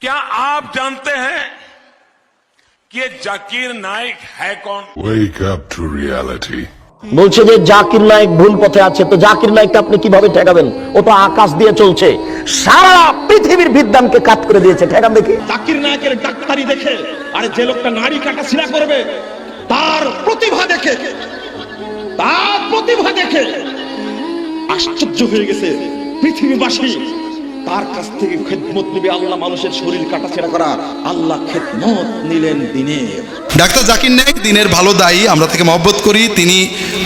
क्या आप जानते हैं कि ये जाकिर नाइक है कौन? Wake up to reality. বলছে যে জাকির নায়েক ভুল পথে আছে, তো জাকির নায়েককে আপনি কিভাবে ঠেকাবেন? ও তো আকাশ দিয়ে চলছে, সারা পৃথিবীর বিদ্যানকে কাট করে দিয়েছে, ঠেকান দেখি। জাকির নায়েকের ডাক্তারি দেখে, আরে যে লোকটা নারী কাটা ছিঁড়া করবে, তার প্রতিভা দেখে আশ্চর্য হয়ে গেছে পৃথিবীবাসী। তার কাছ থেকে খেদমত নিবে আল্লাহ, মানুষের শরীর কাটাছেড়া করা, আল্লাহ খেদমত নিলেন দিনের। ডাক্তার জাকির নায়েক দিনের ভালো দায়ী, আমরা তাকে মহব্বত করি। তিনি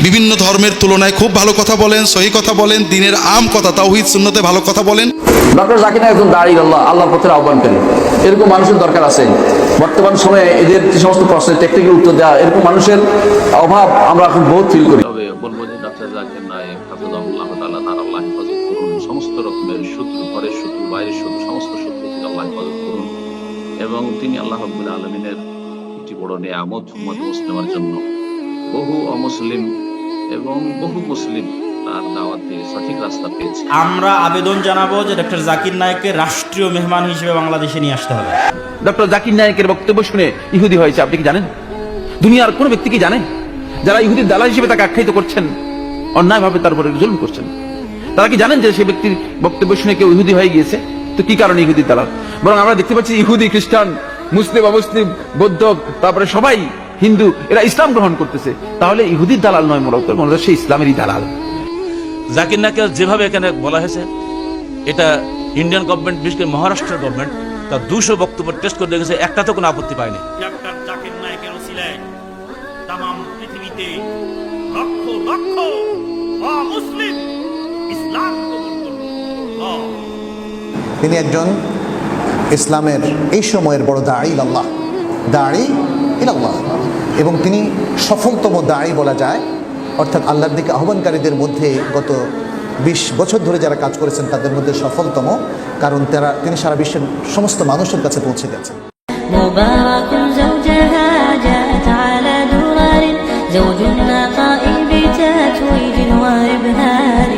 বিভিন্ন ধর্মের তুলনায় খুব ভালো কথা বলেন, সহি কথা বলেন, দিনের আম কথা, তাওহীদ সুন্নতে ভালো কথা বলেন। ডক্টর জাকির নায়েক একজন দাঁড়িয়ে আল্লাহর পথের আহ্বানকারী, এরকম মানুষের দরকার আছে। বর্তমান সময়ে এদের যে সমস্ত প্রশ্নের টেকনিক্যাল উত্তর দেওয়া, এরকম মানুষের অভাব আমরা এখন বহুত ফিল করি। তবে বলবো যে ডক্টর জাকির নায়েক হাফিজাহুল্লাহ তাআলা, তার আল্লাহ হেফাজত করুন, সমস্ত রকমের শত্রু, ঘরের শত্রু, বাইরের শত্রু, সমস্ত শত্রু থেকে আল্লাহ হেফাজত করুন। এবং তিনি আল্লাহ রাব্বুল আলামিনের একটি বড় নিয়ামত উম্মত মুসলিমের জন্য। বহু অমুসলিম এবং বহু মুসলিম তার দাওয়াতে সঠিক রাস্তা পেয়েছে। আমরা আবেদন জানাবো যে ডক্টর জাকির নায়েককে রাষ্ট্রীয় মেহমান হিসেবে বাংলাদেশে নিয়ে আসতে হবে। ডক্টর জাকির নায়েকের বক্তব্য শুনে ইহুদি হয়েছে, আপনি কি জানেন? দুনিয়ার কোন ব্যক্তি কি জানে যারা ইহুদির দালাল হিসেবে তাকে আখ্যায়িত করছেন, অন্যায়ভাবে তার উপরে জুলুম করছেন? তারা কি জানেন যে সেই ব্যক্তির বক্তব্য শুনে কেউ ইহুদি হয়ে গিয়েছে? তো কি কারণে ইহুদির দালাল? বরং আমরা দেখতে পাচ্ছি ইহুদি, খ্রিস্টান, মুসলিম, অমুসলিম, বৌদ্ধ, তারপরে সবাই হিন্দু, এরা ইসলাম গ্রহণ করতেছে। তাহলে ইহুদির দালাল নয়, মূলত সে ইসলামেরই দালাল। জাকির নায়েককে যেভাবে এখানে বলা হয়েছে, এটা ইন্ডিয়ান গভর্নমেন্ট, বিশেষ করে মহারাষ্ট্রের গভর্নমেন্ট তার 200 বক্তব্য টেস্ট করে দেখেছে, একটাতেও কোনো আপত্তি পায়নি। ডক্টর জাকির নায়েকের ওসিলায় তামাম পৃথিবীতে লক্ষ লক্ষ মুসলিম ইসলাম কবুল করলো। তিনি একজন ইসলামের এই সময়ের বড় দাঈ ইলাল্লাহ, দাঈ ইলাল্লাহ, এবং তিনি সফলতম দাঈ বলা যায়। অর্থাৎ আল্লাহর দিকে আহ্বানকারীদের মধ্যে গত 20 বছর ধরে যারা কাজ করেছেন তাদের মধ্যে সফলতম, কারণ তিনি সারা বিশ্বের সমস্ত মানুষের কাছে পৌঁছে গেছেন। زوج النقاء بتتويج وإبهار